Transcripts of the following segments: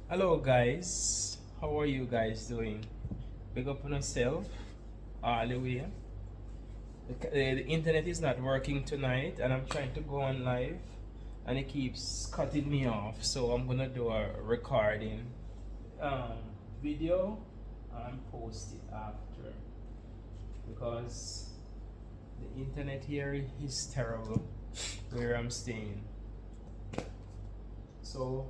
Hello guys, how are you guys doing? Big up on yourself, all the way. The internet is not working tonight and I'm trying to go on live and it keeps cutting me off, so I'm gonna do a recording um, video and post it after because the internet here is terrible where I'm staying. So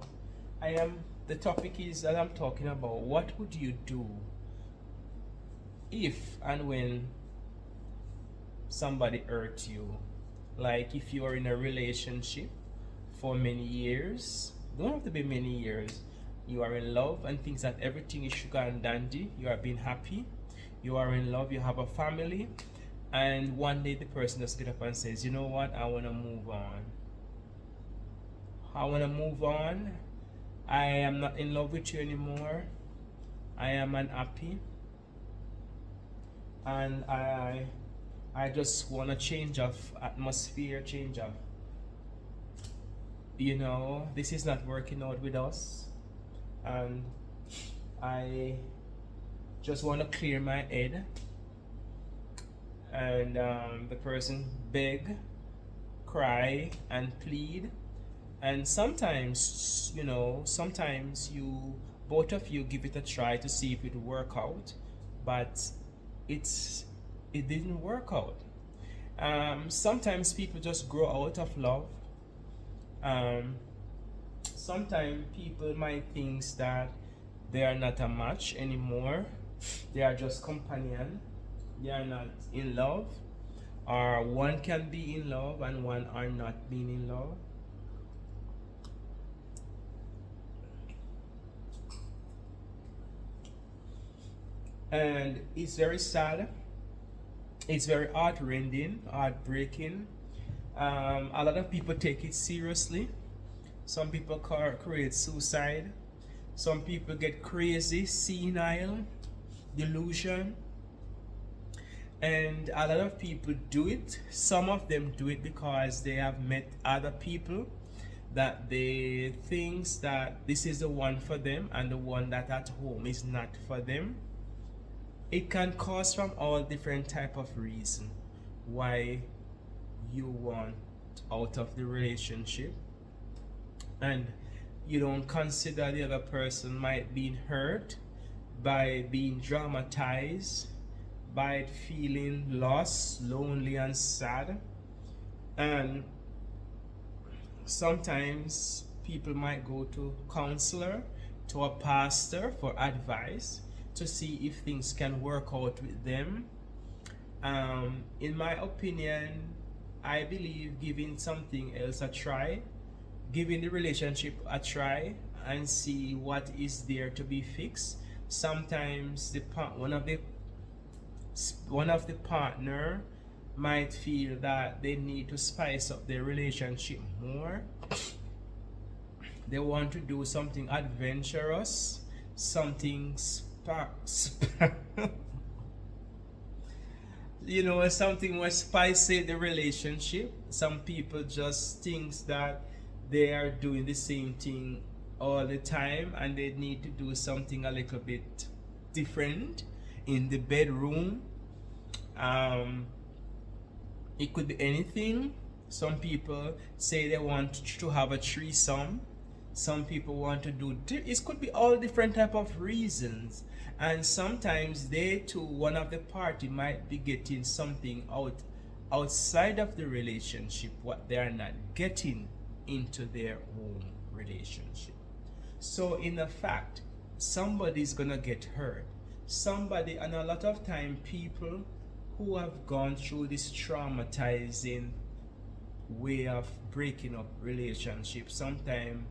the topic is that I'm talking about what would you do if and when somebody hurt you. Like if you are in a relationship for many years, don't have to be many years, you are in love and thinks that everything is sugar and dandy, you are being happy, you are in love, you have a family, and one day the person just get up and says, you know what, I want to move on. I want to move on. I am not in love with you anymore. I am unhappy. And I just want a change of atmosphere, change of, this is not working out with us. And I just want to clear my head. And the person beg, cry, and plead. And sometimes, sometimes both of you give it a try to see if it work out, but it didn't work out. Sometimes people just grow out of love. Um, Sometimes people might think that they are not a match anymore. They are just companion. They are not in love. Or one can be in love and one are not being in love. And it's very sad. It's very heartrending, heartbreaking. A lot of people take it seriously. Some people create suicide. Some people get crazy, senile, delusion. And a lot of people do it. Some of them do it because they have met other people that they think that this is the one for them and the one that at home is not for them. It can cause from all different type of reason why you want out of the relationship, and you don't consider the other person might be hurt by being dramatized, by feeling lost, lonely, and sad. And sometimes people might go to counselor, to a pastor for advice to see if things can work out with them. In my opinion, I believe giving something else a try, giving the relationship a try, and see what is there to be fixed. Sometimes one of the partner might feel that they need to spice up their relationship more. They want to do something adventurous, something something more spicy the relationship. Some people just thinks that they are doing the same thing all the time and they need to do something a little bit different in the bedroom. It could be anything. Some people say they want to have a threesome. Some people want to do it could be all different type of reasons, and sometimes they too, one of the party might be getting something outside of the relationship what they are not getting into their own relationship. So in a fact, somebody's gonna get hurt. Somebody, and a lot of time people who have gone through this traumatizing way of breaking up relationships, sometimes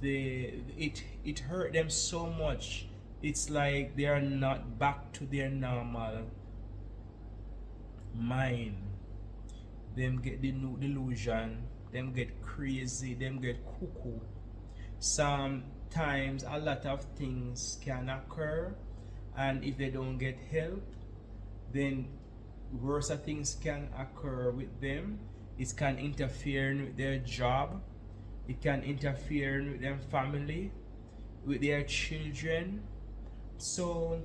it hurt them so much. It's like they are not back to their normal mind. Them get the new delusion, them get crazy, them get cuckoo. Sometimes a lot of things can occur, and if they don't get help, then worse things can occur with them. It can interfere with their job, it can interfere with their family, with their children. So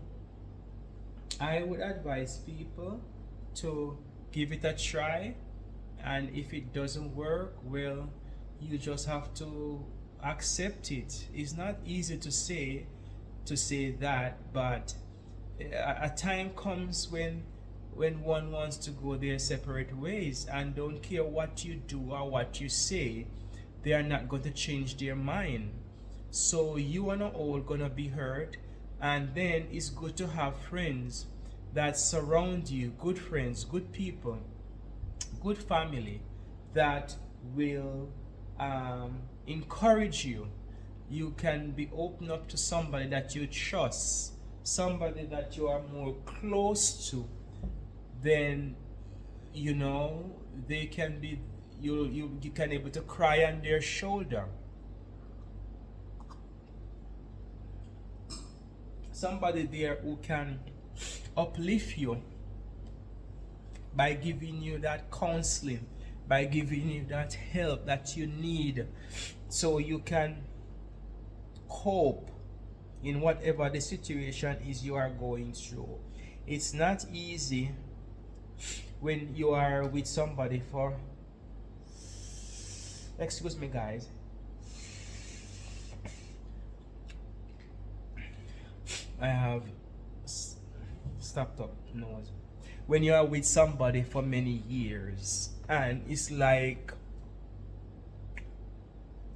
I would advise people to give it a try, and if it doesn't work, well, you just have to accept it. It's not easy to say that, but a time comes when one wants to go their separate ways, and don't care what you do or what you say, they are not going to change their mind. So you are not all gonna be hurt, and then it's good to have friends that surround you, good friends, good people, good family that will encourage you. You can be open up to somebody that you trust, somebody that you are more close to. Then they can be you can able to cry on their shoulder. Somebody there who can uplift you by giving you that counseling, by giving you that help that you need, so you can cope in whatever the situation is you are going through. It's not easy when you are with somebody for, excuse me guys, I have stopped up nose. When you are with somebody for many years, and it's like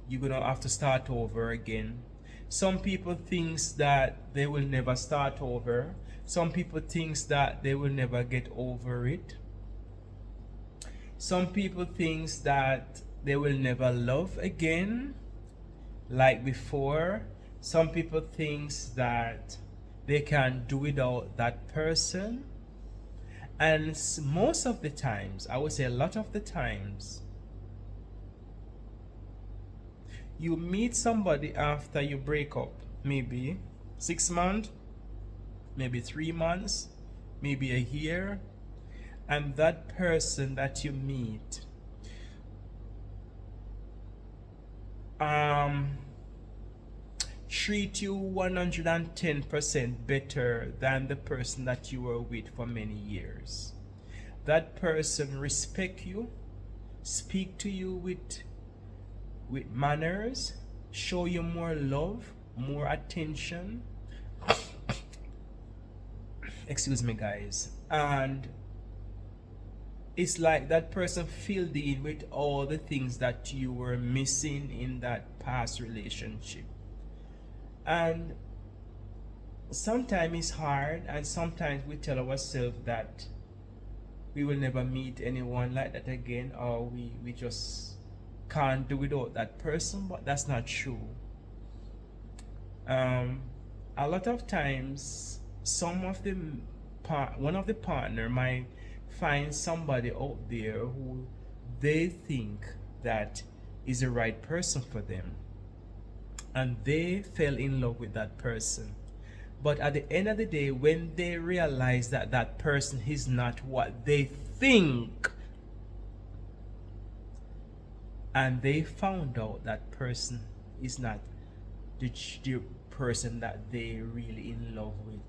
you're gonna have to start over again. Some people thinks that they will never start over. Some people thinks that they will never get over it. Some people thinks that they will never love again like before. Some people thinks that they can do without that person. And most of the times, I would say a lot of the times, you meet somebody after you break up, maybe 6 months, maybe 3 months, maybe a year, and that person that you meet treat you 110% better than the person that you were with for many years. That person respect you, speak to you with manners, show you more love, more attention. Excuse me guys. And it's like that person filled in with all the things that you were missing in that past relationship. And sometimes it's hard, and sometimes we tell ourselves that we will never meet anyone like that again, or we just can't do without that person, but that's not true. A lot of times, one of the partner might find somebody out there who they think that is the right person for them, and they fell in love with that person. But at the end of the day, when they realize that that person is not what they think, and they found out that person is not the person that they really in love with,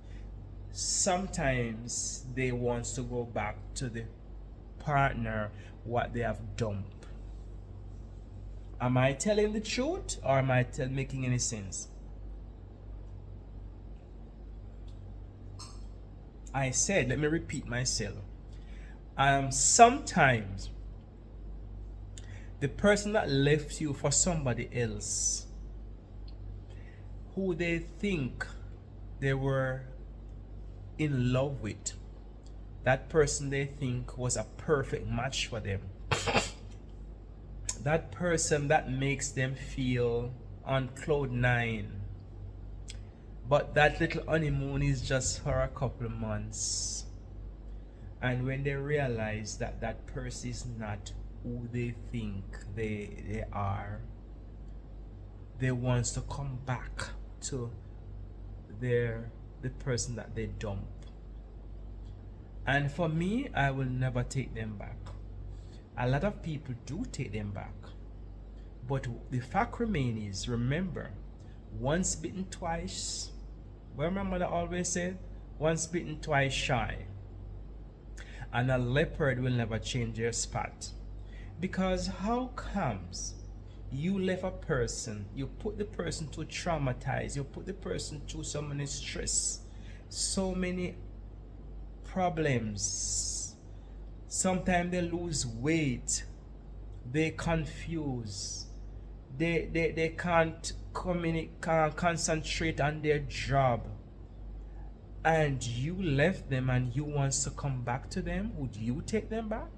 sometimes they want to go back to the partner what they have dumped. Am I telling the truth, or am I making any sense? I said, let me repeat myself. Sometimes the person that left you for somebody else who they think they were in love with, that person they think was a perfect match for them, that person that makes them feel on cloud nine, but that little honeymoon is just for a couple of months. And when they realize that that person is not who they think they are, they want to come back to the person that they dump. And for me, I will never take them back. A lot of people do take them back, but the fact remains is, remember, Once bitten, twice. Well, my mother always said, once bitten, twice shy. And a leopard will never change their spot. Because how comes you left a person, you put the person to traumatize, you put the person through so many stress, so many problems. Sometimes they lose weight, they confuse, they can't communicate, can't concentrate on their job, and you left them and you want to come back to them. Would you take them back?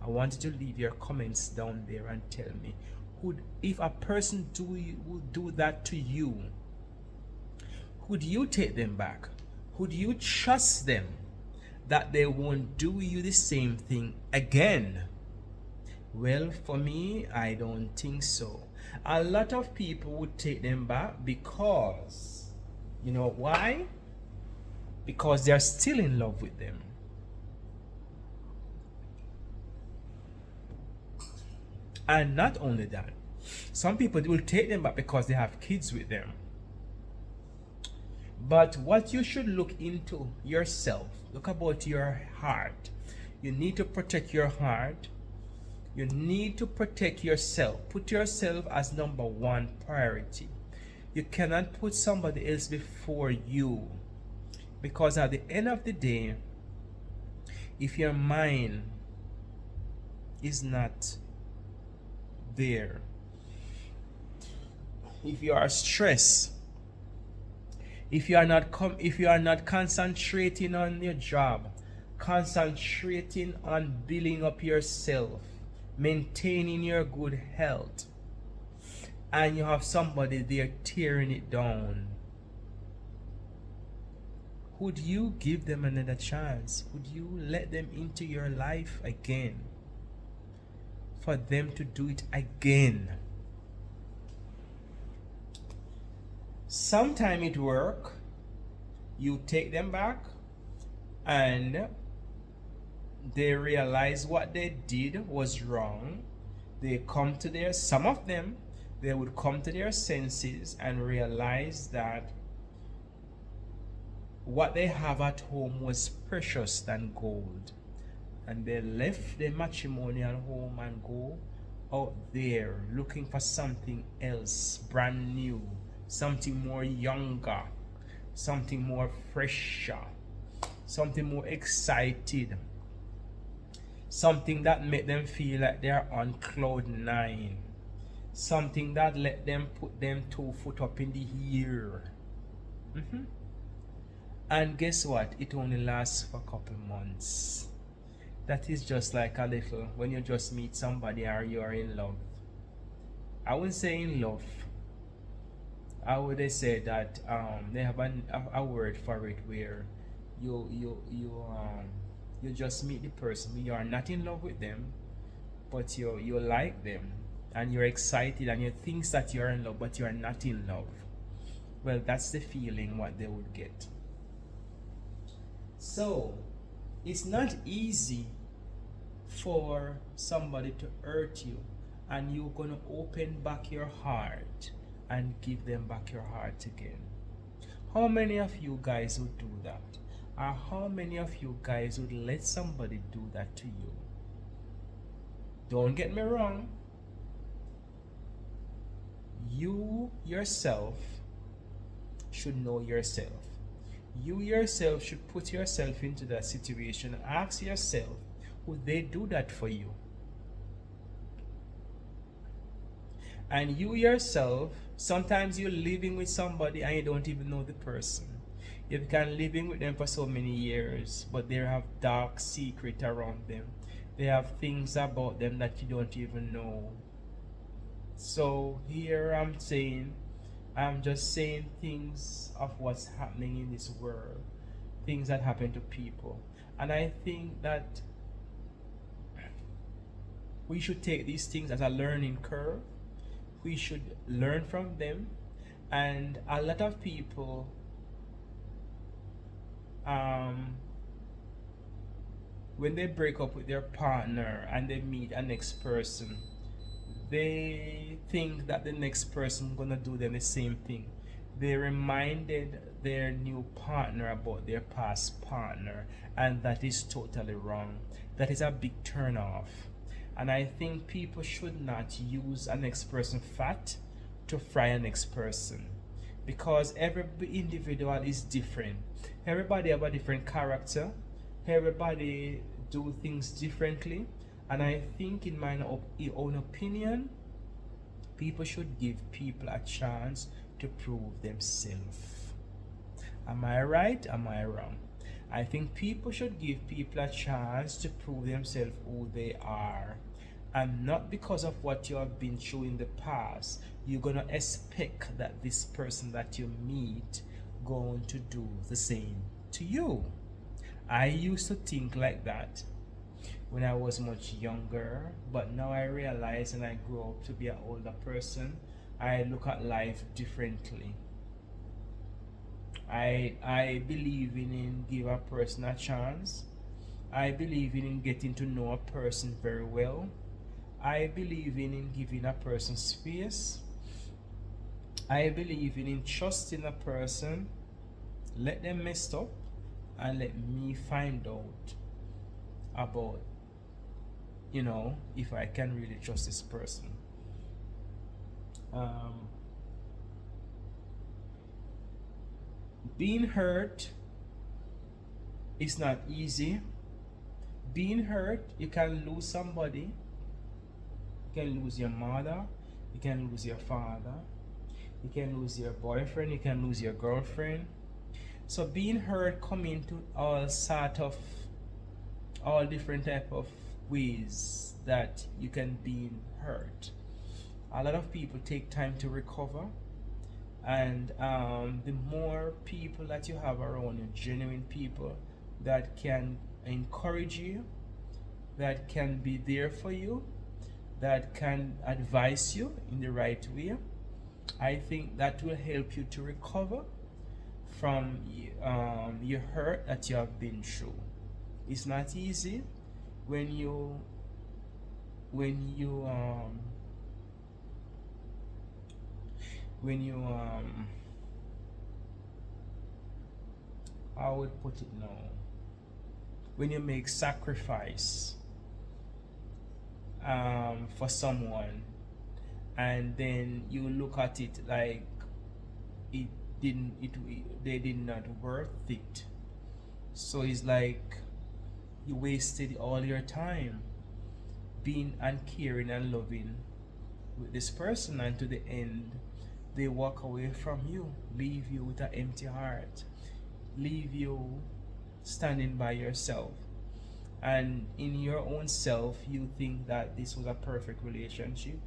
I want you to leave your comments down there and tell me, if a person would do that to you, would you take them back? Would you trust them that they won't do you the same thing again? Well, for me, I don't think so. A lot of people would take them back because, you know why? Because they're still in love with them. And not only that, some people will take them back because they have kids with them. But what you should look into yourself, look about your heart. You need to protect your heart. You need to protect yourself. Put yourself as number one priority. You cannot put somebody else before you. Because at the end of the day, if your mind is not there, if you are stressed, if you are not concentrating on your job, concentrating on building up yourself, maintaining your good health, and you have somebody there tearing it down, would you give them another chance? Would you let them into your life again for them to do it again? Sometime it work, you take them back and they realize what they did was wrong. They come to their, some of them, they would come to their senses and realize that what they have at home was precious than gold. And they left the matrimonial home and go out there looking for something else, brand new, something more younger, something more fresher, something more excited, something that made them feel like they're on cloud nine, something that let them put them 2 foot up in the air. And guess what? It only lasts for a couple months. That is just like a little, when you just meet somebody or you are in love. I wouldn't say in love. I would say that they have a word for it where you just meet the person. You are not in love with them, but you like them and you're excited and you think that you're in love, but you are not in love. Well, that's the feeling what they would get. So it's not easy for somebody to hurt you, and you're gonna open back your heart and give them back your heart again. How many of you guys would do that? Or how many of you guys would let somebody do that to you? Don't get me wrong. You yourself should know yourself. You yourself should put yourself into that situation and ask yourself, would they do that for you? And you yourself, sometimes you're living with somebody and you don't even know the person. You've been living with them for so many years, but they have dark secret around them. They have things about them that you don't even know. So here I'm just saying things of what's happening in this world, things that happen to people. And I think that we should take these things as a learning curve. We should learn from them. And a lot of people when they break up with their partner and they meet a next person, they think that the next person gonna do them the same thing. They reminded their new partner about their past partner, and that is totally wrong. That is a big turn off. And I think people should not use a next person fat to fry a next person, because every individual is different. Everybody have a different character. Everybody do things differently, and I think, in my own opinion, people should give people a chance to prove themselves. Am I right? Am I wrong? I think people should give people a chance to prove themselves who they are. And not because of what you have been through in the past, you're gonna expect that this person that you meet going to do the same to you. I used to think like that when I was much younger, but now I realize, and I grow up to be an older person, I look at life differently. I believe in give a person a chance. I believe in getting to know a person very well. I believe in giving a person space. I believe in trusting a person. Let them mess up and let me find out about, if I can really trust this person. Being hurt is not easy. Being hurt, you can lose somebody. You can lose your mother. You can lose your father. You can lose your boyfriend. You can lose your girlfriend. So being hurt come into all different type of ways that you can be hurt. A lot of people take time to recover, and the more people that you have around you, genuine people that can encourage you, that can be there for you, that can advise you in the right way, I think that will help you to recover from your hurt that you have been through. It's not easy when you I would put it now, when you make sacrifice for someone, and then you look at it like they did not worth it. So it's like you wasted all your time being and caring and loving with this person, and to the end they walk away from you, leave you with an empty heart, leave you standing by yourself, and in your own self you think that this was a perfect relationship.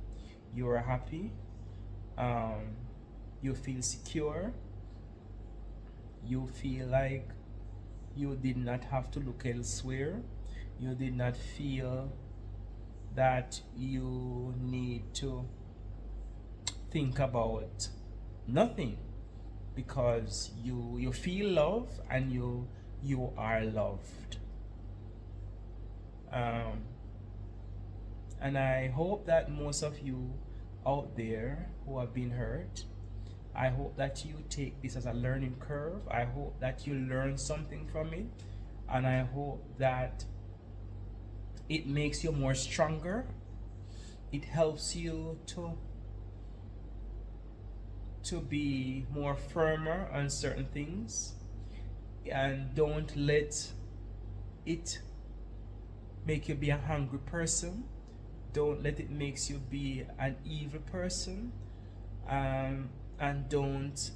You are happy, you feel secure, you feel like you did not have to look elsewhere, you did not feel that you need to think about nothing, because you feel love and you are loved. And I hope that most of you out there who have been hurt, I hope that you take this as a learning curve. I hope that you learn something from it, and I hope that it makes you more stronger. It helps you to be more firmer on certain things, and don't let it make you be a hungry person. Don't let it makes you be an evil person, and don't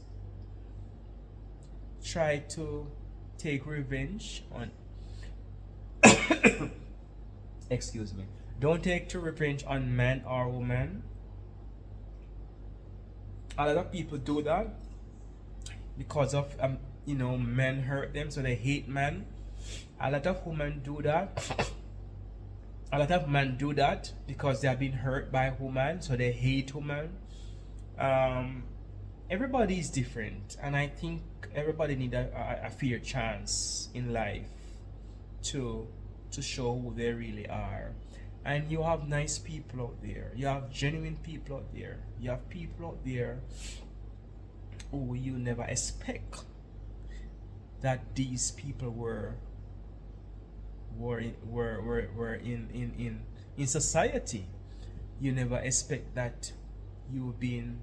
try to take revenge on excuse me, don't take to revenge on man or woman. A lot of people do that because of men hurt them, so they hate men. A lot of women do that. A lot of men do that because they have been hurt by women, so they hate women. Everybody is different, and I think everybody need a fair chance in life to show who they really are. And you have nice people out there. You have genuine people out there. You have people out there who you never expect that these people were in society. You never expect that you being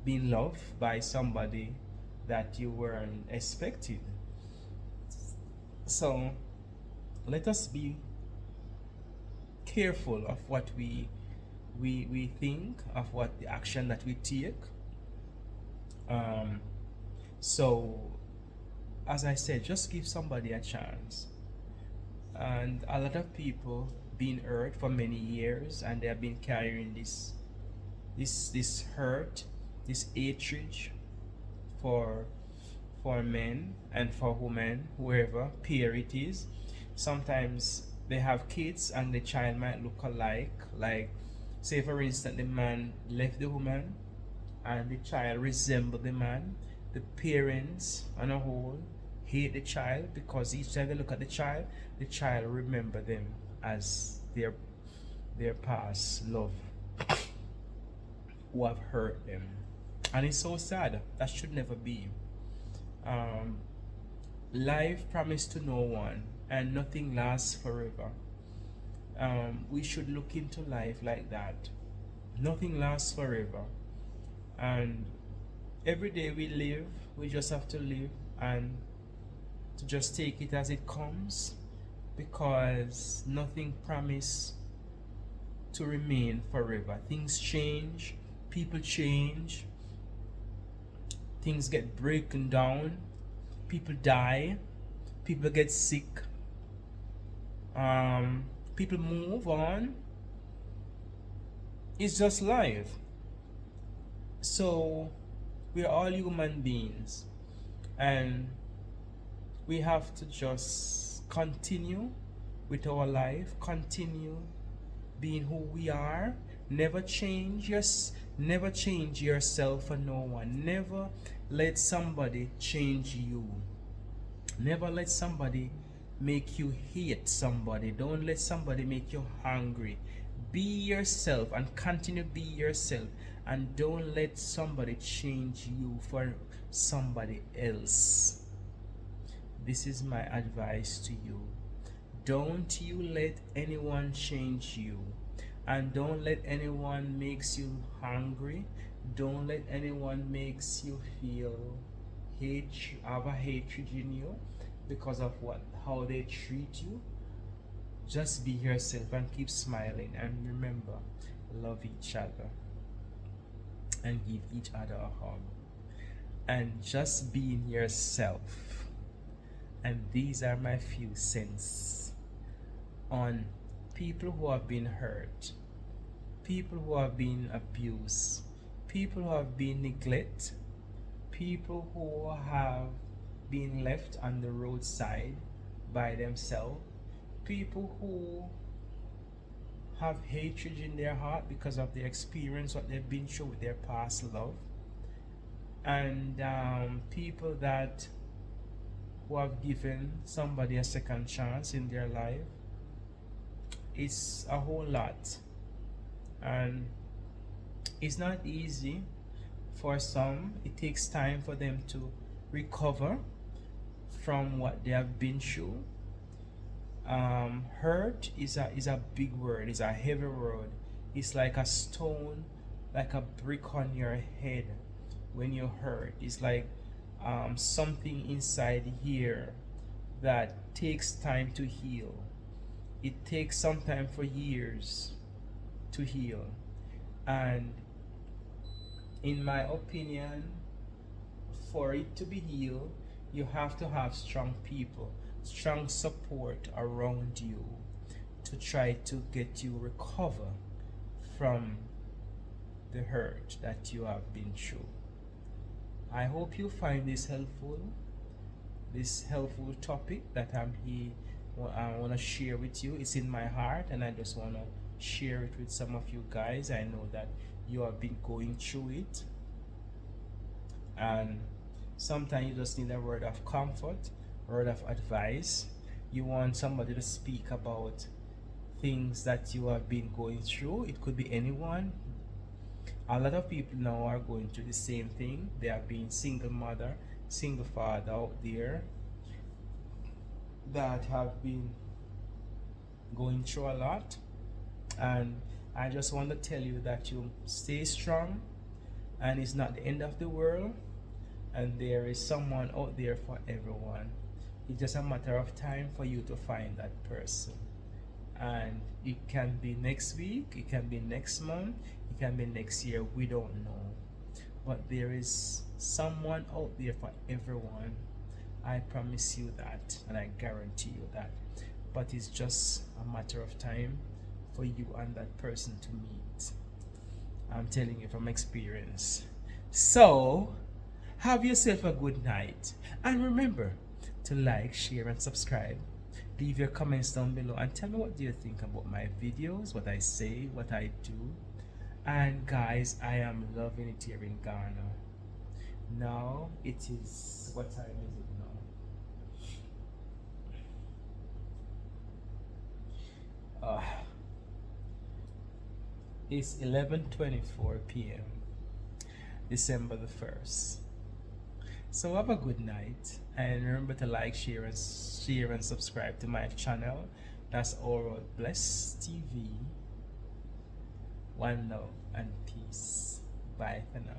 loved by somebody that you weren't expected. So let us be careful of what we think, of what the action that we take. So as I said, just give somebody a chance. And a lot of people been hurt for many years, and they have been carrying this hurt, this hatred for men and for women, whoever pair it is. Sometimes they have kids and the child might look alike. Like, say for instance, the man left the woman and the child resembled the man. The parents on a whole hate the child because each time they look at the child remember them as their past love who have hurt them. And it's so sad. That should never be. Life promised to no one, and nothing lasts forever. We should look into life like that. Nothing lasts forever. And every day we live, we just have to live and to just take it as it comes, because nothing promises to remain forever. Things change, people change, things get broken down, people die, people get sick, people move on. It's just life. So we're all human beings, and we have to just continue with our life, continue being who we are. Never change never change yourself for no one. Never let somebody change you. Never let somebody make you hate somebody. Don't let somebody make you hungry. Be yourself and continue be yourself, and don't let somebody change you for somebody else. This is my advice to you. Don't you let anyone change you, and don't let anyone makes you hungry. Don't let anyone makes you feel have a hatred in you because of how they treat you. Just be yourself and keep smiling, and remember, love each other and give each other a hug, and just being yourself. And these are my few cents on people who have been hurt, people who have been abused, people who have been neglected, people who have been left on the roadside by themselves, people who have hatred in their heart because of the experience what they've been through with their past love, and people that who have given somebody a second chance in their life. It's a whole lot, and it's not easy for some. It takes time for them to recover from what they have been through. Hurt is a big word, it's a heavy word. It's like a stone, like a brick on your head when you're hurt. It's like something inside here that takes time to heal. It takes some time for years to heal. And in my opinion, for it to be healed, you have to have strong people, strong support around you to try to get you recover from the hurt that you have been through. I hope you find this helpful topic that I want to share with you. It's in my heart, and I just want to share it with some of you guys. I know that you have been going through it, and sometimes you just need a word of comfort, word of advice. You want somebody to speak about things that you have been going through. It could be anyone. A lot of people now are going through the same thing. They are being single mother, single father out there that have been going through a lot. And I just want to tell you that you stay strong, and it's not the end of the world, and there is someone out there for everyone. It's just a matter of time for you to find that person. And it can be next week, it can be next month, it can be next year, we don't know. But there is someone out there for everyone. I promise you that, and I guarantee you that. But it's just a matter of time for you and that person to meet. I'm telling you from experience. So, have yourself a good night. And remember to like, share, and subscribe. Leave your comments down below and tell me what do you think about my videos, what I say, what I do. And guys, I am loving it here in Ghana. Now it is, what time is it now? It's 11:24 p.m. December the 1st. So have a good night, and remember to like, share, and subscribe to my channel. That's All Bless TV. One love and peace. Bye for now.